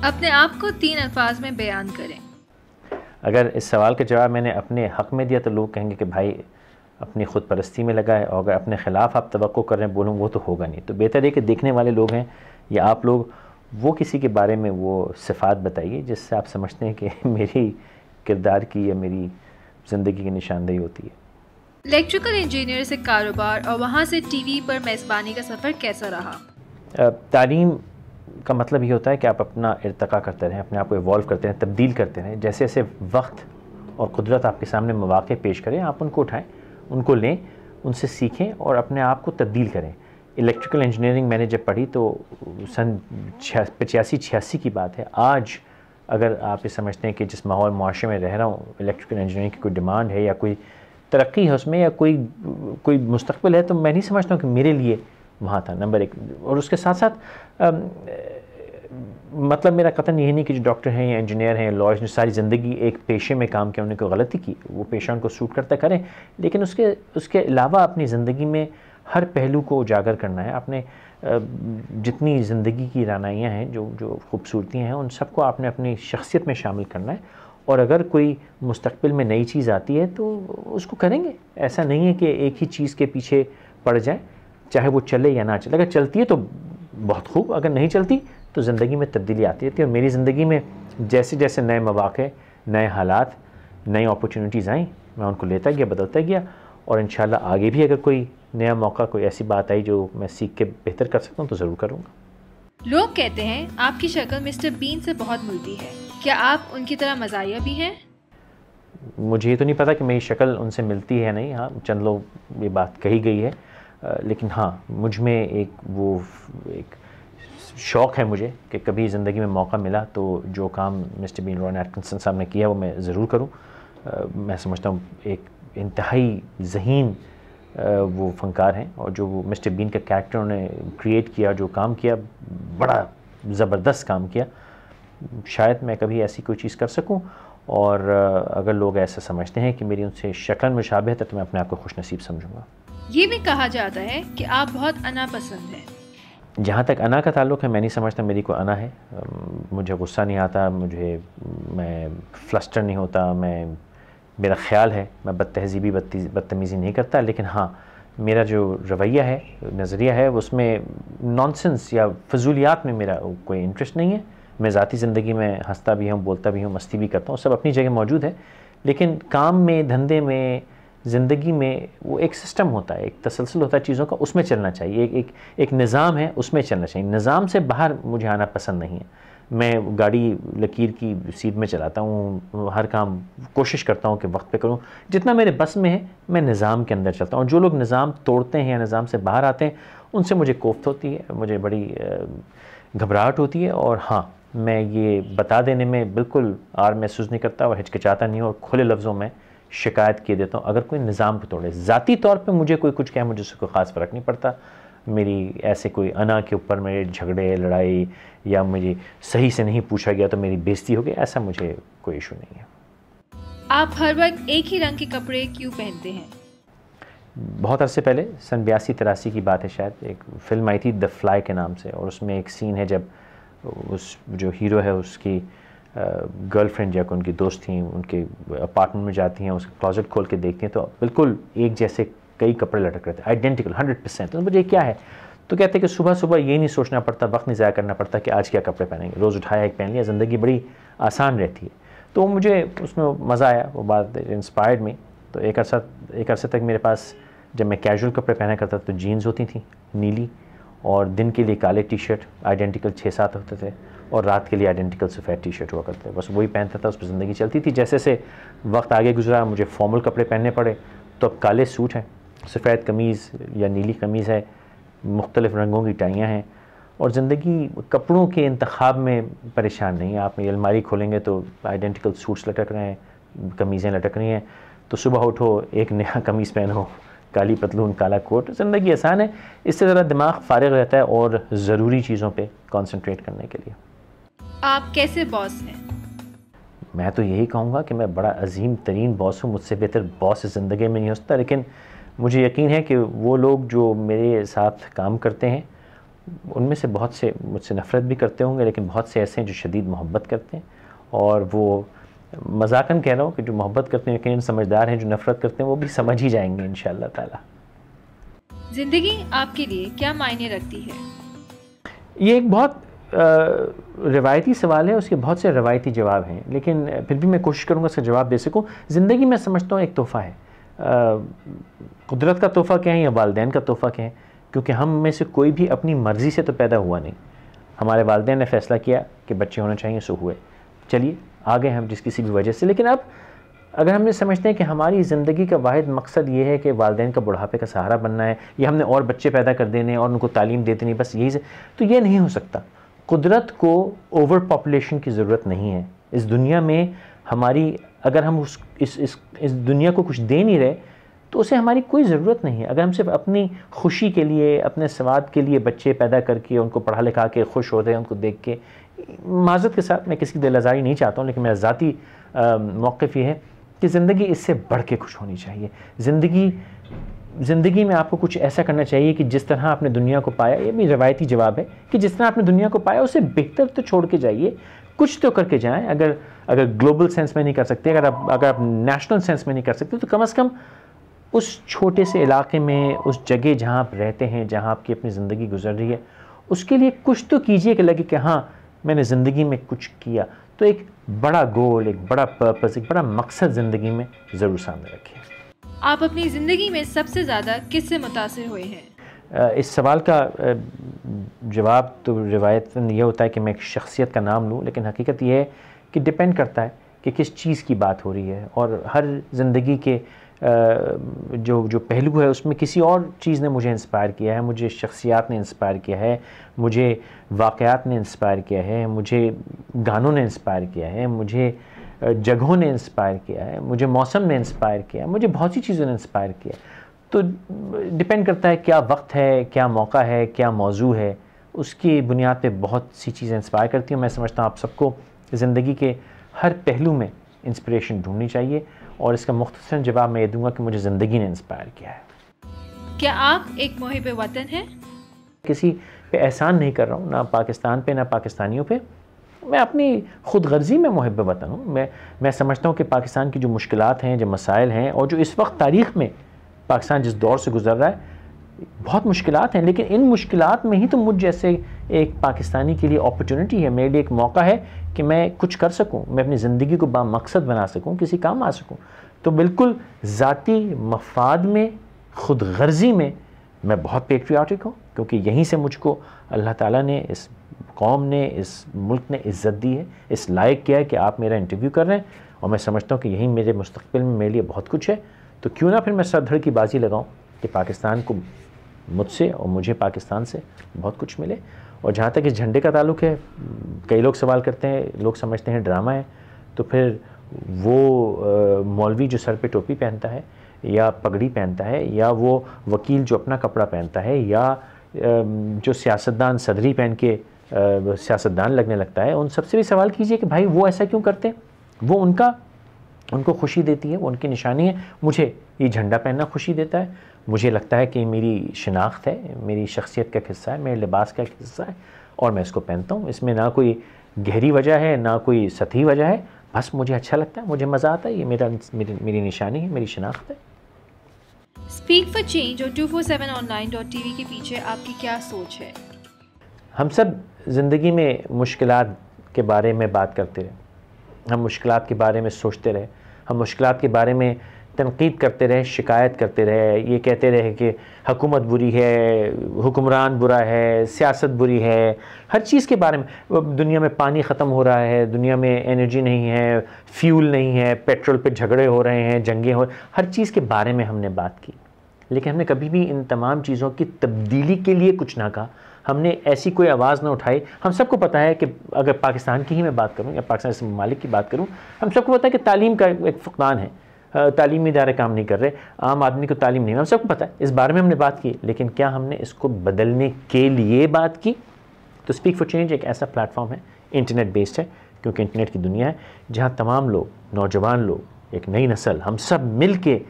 अपने आप को 3 अल्फाज में बयान करें। अगर इस सवाल का जवाब मैंने अपने हक़ में दिया तो लोग कहेंगे कि भाई अपनी ख़ुद परस्ती में लगा है, और अगर अपने ख़िलाफ़ आप तवक्को कर रहे हैं बोलूँ वो तो होगा नहीं। तो बेहतर है कि देखने वाले लोग हैं या आप लोग, वो किसी के बारे में वो सिफ़ात बताइए जिससे आप समझते हैं कि मेरी किरदार की या मेरी ज़िंदगी की निशानदेही होती है। इलेक्ट्रिकल इंजीनियर से कारोबार और वहाँ से टीवी पर मेज़बानी का सफ़र कैसा रहा? तालीम का मतलब ये होता है कि आप अपना इर्तका करते रहें, अपने आप को इवॉल्व करते रहें, तब्दील करते रहें। जैसे जैसे वक्त और कुदरत आपके सामने मौक़े पेश करें, आप उनको उठाएं, उनको लें, उनसे सीखें और अपने आप को तब्दील करें। इलेक्ट्रिकल इंजीनियरिंग मैंने जब पढ़ी तो सन 85-86 की बात है। आज अगर आप ये समझते हैं कि जिस माहौल मुआशरे में रह रहा हूँ इलेक्ट्रिकल इंजीनियरिंग की कोई डिमांड है या कोई तरक्की है उसमें या कोई मुस्तक़बिल है, तो मैं नहीं समझता हूँ कि मेरे लिए वहाँ था नंबर 1। और उसके साथ साथ मतलब मेरा कतन यही नहीं कि जो डॉक्टर हैं या इंजीनियर हैं, लॉयर्स ने सारी ज़िंदगी एक पेशे में काम किया, उन्होंने कोई गलती की, वो पेशा उनको सूट करता करें, लेकिन उसके अलावा अपनी ज़िंदगी में हर पहलू को उजागर करना है। आपने जितनी ज़िंदगी की रानाइयाँ हैं, जो खूबसूरतियाँ हैं, उन सबको आपने अपनी शख्सियत में शामिल करना है। और अगर कोई मुस्तक़बिल में नई चीज़ आती है तो उसको करेंगे। ऐसा नहीं है कि एक ही चीज़ के पीछे पड़ जाए, चाहे वो चले या ना चले। अगर चलती है तो बहुत खूब, अगर नहीं चलती तो ज़िंदगी में तब्दीली आती रहती है। और मेरी ज़िंदगी में जैसे जैसे नए मौक़े, नए हालात, नई अपॉर्चुनिटीज़ आई, मैं उनको लेता गया, बदलता गया, और इंशाल्लाह आगे भी अगर कोई नया मौका, कोई ऐसी बात आई जो मैं सीख के बेहतर कर सकता हूँ तो ज़रूर करूँगा। लोग कहते हैं आपकी शक्ल मिस्टर बीन से बहुत मिलती है, क्या आप उनकी तरह मज़ाहिया भी हैं? मुझे ये तो नहीं पता कि मेरी शक्ल उनसे मिलती है नहीं, हाँ चंद लोग ये बात कही गई है, लेकिन हाँ मुझ में एक शौक़ है मुझे कि कभी ज़िंदगी में मौका मिला तो जो काम मिस्टर बीन रोवन एटकिंसन साहब ने किया वो मैं ज़रूर करूँ। मैं समझता हूँ एक इंतहाई ज़हीन वो फ़नकार हैं, और जो वो मिस्टर बीन का कैरेक्टर उन्होंने क्रिएट किया, जो काम किया, बड़ा ज़बरदस्त काम किया। शायद मैं कभी ऐसी कोई चीज़ कर सकूं, और अगर लोग ऐसा समझते हैं कि मेरी उनसे शक्ल मुशाबिहत है तो मैं अपने आप को खुशनसीब समझूंगा। ये भी कहा जाता है कि आप बहुत अना पसंद हैं। जहाँ तक अना का ताल्लुक़ है, मैं नहीं समझता मेरी कोई अना है। मुझे गुस्सा नहीं आता, मैं फ्लस्टर नहीं होता, मेरा ख़्याल है मैं बदतहज़ीबी बदतमीज़ी नहीं करता। लेकिन हाँ, मेरा जो रवैया है, नज़रिया है, उसमें नॉनसेंस या फजूलियात में मेरा कोई इंटरेस्ट नहीं है। मैं ज़ाती ज़िंदगी में हंसता भी हूँ, बोलता भी हूँ, मस्ती भी करता हूँ, सब अपनी जगह मौजूद है। लेकिन काम में, धंधे में, ज़िंदगी में वो एक सिस्टम होता है, एक तसलसल होता है चीज़ों का, उसमें चलना चाहिए। एक निज़ाम है, उसमें चलना चाहिए। निज़ाम से बाहर मुझे आना पसंद नहीं है। मैं गाड़ी लकीर की सीध में चलाता हूँ, हर काम कोशिश करता हूँ कि वक्त पे करूँ, जितना मेरे बस में है मैं निज़ाम के अंदर चलता हूँ। जो लोग निज़ाम तोड़ते हैं या निज़ाम से बाहर आते हैं उनसे मुझे कोफ्त होती है, मुझे बड़ी घबराहट होती है। और हाँ, मैं ये बता देने में बिल्कुल आर महसूस नहीं करता और हिचकिचाता नहीं हूँ, और खुले लफ्ज़ों में शिकायत किए देता हूँ अगर कोई निज़ाम को तोड़े। ज़ाती तौर पे मुझे कोई कुछ कहे, मुझे उससे कोई ख़ास फ़र्क नहीं पड़ता। मेरी ऐसे कोई अना के ऊपर मेरे झगड़े, लड़ाई, या मुझे सही से नहीं पूछा गया तो मेरी बेइज्जती हो गई, ऐसा मुझे कोई इशू नहीं है। आप हर वक्त एक ही रंग के कपड़े क्यों पहनते हैं? बहुत अरसे पहले, सन 82-83 की बात है शायद, एक फ़िल्म आई थी द फ्लाई के नाम से, और उसमें एक सीन है जब उस जो हीरो है उसकी गर्लफ्रेंड या उनकी दोस्त थी, उनके अपार्टमेंट में जाती हैं, उसका क्लोजेट खोल के देखती हैं तो बिल्कुल एक जैसे कई कपड़े लटक रहे थे, आइडेंटिकल 100%। तो मुझे क्या है, तो कहते हैं कि सुबह सुबह ये नहीं सोचना पड़ता, वक्त नहीं ज़ाया करना पड़ता कि आज क्या कपड़े पहनेंगे, रोज़ उठाया एक पहन लिया, ज़िंदगी बड़ी आसान रहती है। तो मुझे उसमें मज़ा आया, वो बात इंस्पायर्ड मी। तो एक अरसे तक मेरे पास, जब मैं कैजुअल कपड़े पहना करता तो जीन्स होती थी नीली, और दिन के लिए काले टी शर्ट आइडेंटिकल 6-7 होते थे, और रात के लिए आइडेंटिकल सफ़ेद टी शर्ट हुआ करते थे। बस वही पहनता था, उस पर ज़िंदगी चलती थी। जैसे जैसे वक्त आगे गुजरा, मुझे फॉर्मल कपड़े पहनने पड़े, तो अब काले सूट हैं, सफ़ेद कमीज़ या नीली कमीज़ है, मुख्तलिफ़ रंगों की टाइयाँ हैं, और ज़िंदगी कपड़ों के इंतखाब में परेशान नहीं है। आप मेरी अलमारी खोलेंगे तो आइडेंटिकल सूट्स लटक रहे हैं, कमीज़ें लटक रही हैं, तो सुबह उठो एक नया कमीज़ पहनो, काली पतलून, काला कोट। ज़िंदगी आसान है, इससे ज़रा दिमाग फारिग रहता है और ज़रूरी चीज़ों पे कंसंट्रेट करने के लिए। आप कैसे बॉस हैं? मैं तो यही कहूँगा कि मैं बड़ा अजीम तरीन बॉस हूँ, मुझसे बेहतर बॉस इस ज़िंदगी में नहीं हो सकता। लेकिन मुझे यकीन है कि वो लोग जो मेरे साथ काम करते हैं उनमें से बहुत से मुझसे नफ़रत भी करते होंगे, लेकिन बहुत से ऐसे हैं जो शदीद मोहब्बत करते हैं। और वो मजाकन कह रहा हूँ कि जो मोहब्बत करते हैं यकीनन समझदार हैं, जो नफ़रत करते हैं वो भी समझ ही जाएंगे इंशाअल्लाह ताला। जिंदगी आपके लिए क्या मायने रखती है? ये एक बहुत रिवायती सवाल है, उसके बहुत से रिवायती जवाब हैं, लेकिन फिर भी मैं कोशिश करूँगा इसका जवाब दे सकूँ। ज़िंदगी मैं समझता हूँ एक तोहफ़ा है। कुदरत का तोहफ़ा क्या है या वालिदैन का तोहफ़ा क्या है? क्योंकि हम में से कोई भी अपनी मर्ज़ी से तो पैदा हुआ नहीं। हमारे वालिदैन ने फ़ैसला किया कि बच्चे होने चाहिए, सो हुए, चलिए आ गए हम जिस किसी भी वजह से। लेकिन अब अगर हम ये समझते हैं कि हमारी ज़िंदगी का वाहिद मकसद ये है कि वालिदैन का बुढ़ापे का सहारा बनना है, या हमने और बच्चे पैदा कर देने और उनको तालीम दे देनी, बस यही से, तो ये नहीं हो सकता। कुदरत को ओवर पॉपुलेशन की ज़रूरत नहीं है इस दुनिया में। हमारी अगर हम इस दुनिया को कुछ दे नहीं रहे तो उसे हमारी कोई ज़रूरत नहीं है। अगर हम सिर्फ अपनी खुशी के लिए, अपने स्वाद के लिए बच्चे पैदा करके उनको पढ़ा लिखा के खुश होते हैं उनको देख के, माज़रत के साथ मैं किसी की दिल आज़ारी नहीं चाहता हूँ, लेकिन मेरा ज़ाती मौक़िफ़ ये है कि ज़िंदगी इससे बढ़ के खुश होनी चाहिए। ज़िंदगी में आपको कुछ ऐसा करना चाहिए कि जिस तरह आपने दुनिया को पाया, ये भी रवायती जवाब है कि जिस तरह आपने दुनिया को पाया उससे बेहतर तो छोड़ के जाइए, कुछ तो करके जाएं। अगर ग्लोबल सेंस में नहीं कर सकते, अगर आप नेशनल सेंस में नहीं कर सकते, तो कम से कम उस छोटे से इलाके में, उस जगह जहाँ आप रहते हैं, जहाँ आपकी अपनी ज़िंदगी गुजर रही है, उसके लिए कुछ तो कीजिए कि लगे कि हाँ मैंने ज़िंदगी में कुछ किया। तो एक बड़ा गोल, एक बड़ा पर्पस, एक बड़ा मकसद ज़िंदगी में ज़रूर सामने रखिए। आप अपनी ज़िंदगी में सबसे ज़्यादा किससे मुतासिर हुए हैं? इस सवाल का जवाब तो रिवायतन ये होता है कि मैं एक शख्सियत का नाम लूँ, लेकिन हकीकत ये है कि डिपेंड करता है कि किस चीज़ की बात हो रही है। और हर ज़िंदगी के जो पहलू है उसमें किसी और चीज़ ने मुझे इंस्पायर किया है, मुझे शख्सियात ने इंस्पायर किया है, मुझे वाक़यात ने इंस्पायर किया है, मुझे गानों ने इंस्पायर किया है, मुझे जगहों ने इंस्पायर किया है, मुझे मौसम ने इंस्पायर किया है, मुझे बहुत सी चीज़ों ने इंस्पायर किया। तो डिपेंड करता है क्या वक्त है, क्या मौका है, क्या मौजू है, उसकी बुनियाद पे बहुत सी चीज़ें इंस्पायर करती हैं। मैं समझता हूँ आप सबको ज़िंदगी के हर पहलू में इंस्पिरेशन ढूंढनी चाहिए, और इसका मुख्तसर जवाब मैं ये दूंगा कि मुझे ज़िंदगी ने इंस्पायर किया है। क्या आप एक मुहिब वतन हैं? किसी पे एहसान नहीं कर रहा हूँ, ना पाकिस्तान पे ना पाकिस्तानियों पे। मैं अपनी ख़ुद गर्ज़ी में मुहिब वतन हूँ। मैं समझता हूँ कि पाकिस्तान की जो मुश्किलात हैं, जो मसाइल हैं, और जो इस वक्त तारीख़ में पाकिस्तान जिस दौर से गुज़र रहा है, बहुत मुश्किलात हैं, लेकिन इन मुश्किलात में ही तो मुझ जैसे एक पाकिस्तानी के लिए अपॉर्चुनिटी है, मेरे लिए एक मौका है कि मैं कुछ कर सकूं, मैं अपनी ज़िंदगी को बामकसद बना सकूं, किसी काम आ सकूं। तो बिल्कुल ज़ाती मफाद में, ख़ुद गर्ज़ी में मैं बहुत पेट्रियाटिक हूँ, क्योंकि यहीं से मुझको अल्लाह ताला ने, इस कौम ने, इस मुल्क ने इज़्ज़त दी है, इस लायक किया है कि आप मेरा इंटरव्यू कर रहे हैं। और मैं समझता हूँ कि यहीं मेरे मुस्तक़बिल में मेरे लिए बहुत कुछ है। तो क्यों ना फिर मैं सर धड़ की बाजी लगाऊँ कि पाकिस्तान को मुझसे और मुझे पाकिस्तान से बहुत कुछ मिले। और जहाँ तक इस झंडे का ताल्लुक़ है, कई लोग सवाल करते हैं, लोग समझते हैं ड्रामा है, तो फिर वो मौलवी जो सर पे टोपी पहनता है या पगड़ी पहनता है, या वो वकील जो अपना कपड़ा पहनता है, या जो सियासतदान सदरी पहन के सियासतदान लगने लगता है, उन सबसे भी सवाल कीजिए कि भाई वो ऐसा क्यों करते हैं? वो उनको खुशी देती है, वो उनकी निशानी है। मुझे ये झंडा पहनना खुशी देता है, मुझे लगता है कि मेरी शिनाख्त है, मेरी शख्सियत का हिस्सा है, मेरे लिबास का हिस्सा है, और मैं इसको पहनता हूँ। इसमें ना कोई गहरी वजह है, ना कोई सतही वजह है, बस मुझे अच्छा लगता है, मुझे मज़ा आता है, ये मेरी निशानी है, मेरी शिनाख्त है। स्पीक फॉर चेंज और 247online.tv के पीछे आपकी क्या सोच है? हम सब ज़िंदगी में मुश्किलात के बारे में बात करते रहे, हम मुश्किलात के बारे में सोचते रहे, हम मुश्किलात के बारे में तनकीद करते रहे, शिकायत करते रहे, ये कहते रहे कि हुकूमत बुरी है, हुक्मरान बुरा है, सियासत बुरी है, हर चीज़ के बारे में। दुनिया में पानी ख़त्म हो रहा है, दुनिया में एनर्जी नहीं है, फ्यूल नहीं है, पेट्रोल पे झगड़े हो रहे हैं, जंगें हो, हर चीज़ के बारे में हमने बात की, लेकिन हमने कभी भी इन तमाम चीज़ों की तब्दीली के लिए कुछ ना कहा। हमने ऐसी कोई आवाज़ ना उठाई। हम सबको पता है कि अगर पाकिस्तान की ही मैं बात करूँ या पाकिस्तान से ममालिक की बात करूँ, हम सबको पता है कि तालीम का एक फ़ुक़दान है, तालीमी इदारे काम नहीं कर रहे, आम आदमी को तालीम नहीं, हम सबको पता है, इस बारे में हमने बात की, लेकिन क्या हमने इसको बदलने के लिए बात की? तो स्पीक फॉर चेंज एक ऐसा प्लेटफॉर्म है, इंटरनेट बेस्ड है, क्योंकि इंटरनेट की दुनिया है जहाँ तमाम लोग, नौजवान लोग, एक नई नस्ल, हम सब मिल के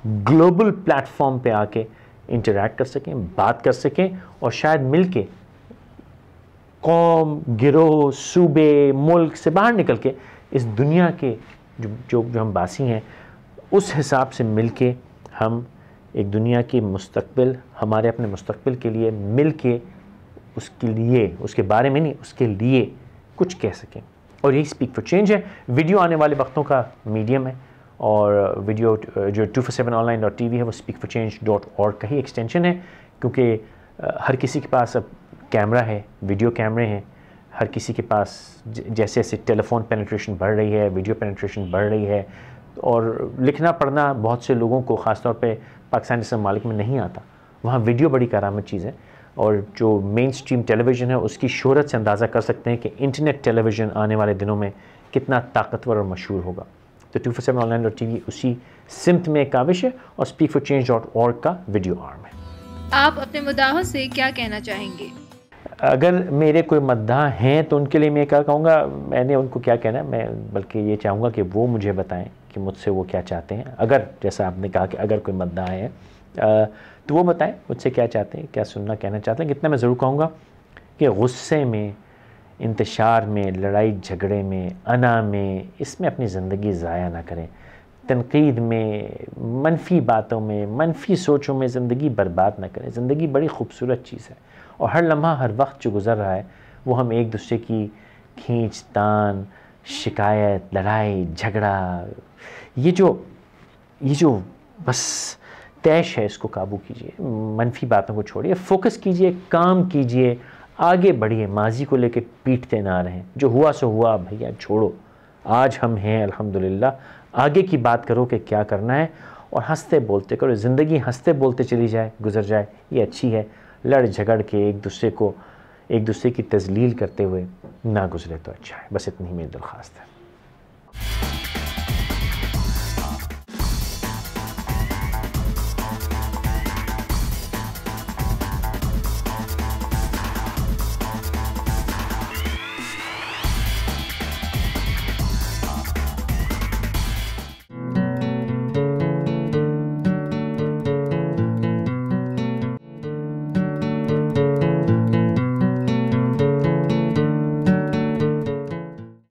ग्लोबल प्लेटफॉर्म पे आके इंटरैक्ट कर सकें, बात कर सकें, और शायद मिल के कौम, गिरोह, सूबे, मुल्क से बाहर निकल के इस दुनिया के जो हम बासी हैं, उस हिसाब से मिल के हम एक दुनिया की मुस्तकबिल, हमारे अपने मुस्तकबिल के लिए मिल के उसके लिए, उसके बारे में नहीं, उसके लिए कुछ कह सकें। और यही स्पीक फॉर चेंज है। वीडियो आने वाले वक्तों का मीडियम है, और वीडियो जो 247online.tv है वो speakforchange.org का ही एक्सटेंशन है, क्योंकि हर किसी के पास अब कैमरा है, वीडियो कैमरे हैं, हर किसी के पास जैसे जैसे टेलीफोन पेनिट्रेशन बढ़ रही है, वीडियो पेनिट्रेशन बढ़ रही है, और लिखना पढ़ना बहुत से लोगों को ख़ासतौर पे पाकिस्तान जैसे ममालिक में नहीं आता, वहाँ वीडियो बड़ी करामत चीज़ है। और जो मेन स्ट्रीम टेलीविज़न है उसकी शोहरत से अंदाज़ा कर सकते हैं कि इंटरनेट टेलीविज़न आने वाले दिनों में कितना ताकतवर और मशहूर होगा। तो 247online.tv उसी सिमत में एक काविश है, और speakforchange.org का वीडियो आर्म है। आप अपने मुद्दाहों से क्या कहना चाहेंगे? अगर मेरे कोई मद्दाह हैं तो उनके लिए मैं क्या कहूँगा, मैंने उनको क्या कहना है, मैं बल्कि ये चाहूँगा कि वो मुझे बताएं कि मुझसे वो क्या चाहते हैं। अगर जैसा आपने कहा कि अगर कोई मद्दाह है तो वो बताएं मुझसे क्या चाहते हैं, क्या सुनना कहना चाहते हैं। इतना मैं ज़रूर कहूँगा कि गुस्से में, इंतशार में, लड़ाई झगड़े में, अना में, इसमें अपनी ज़िंदगी ज़ाया ना करें। तनकीद में, मनफी बातों में, मनफी सोचों में ज़िंदगी बर्बाद ना करें। ज़िंदगी बड़ी खूबसूरत चीज़ है, और हर लम्हा, हर वक्त जो गुज़र रहा है वो हम एक दूसरे की खींच तान, शिकायत, लड़ाई झगड़ा, ये जो बस तैश है, इसको काबू कीजिए। मनफी बातों को छोड़िए, फोकस कीजिए, काम कीजिए, आगे बढ़िए, माजी को लेके पीटते ना रहें। जो हुआ सो हुआ भैया, छोड़ो, आज हम हैं अल्हम्दुलिल्लाह, आगे की बात करो कि क्या करना है, और हंसते बोलते करो। ज़िंदगी हंसते बोलते चली जाए, गुजर जाए, ये अच्छी है। लड़ झगड़ के एक दूसरे की तज़लील करते हुए ना गुजरे तो अच्छा है। बस इतनी ही मेरी दरख्वास्त है।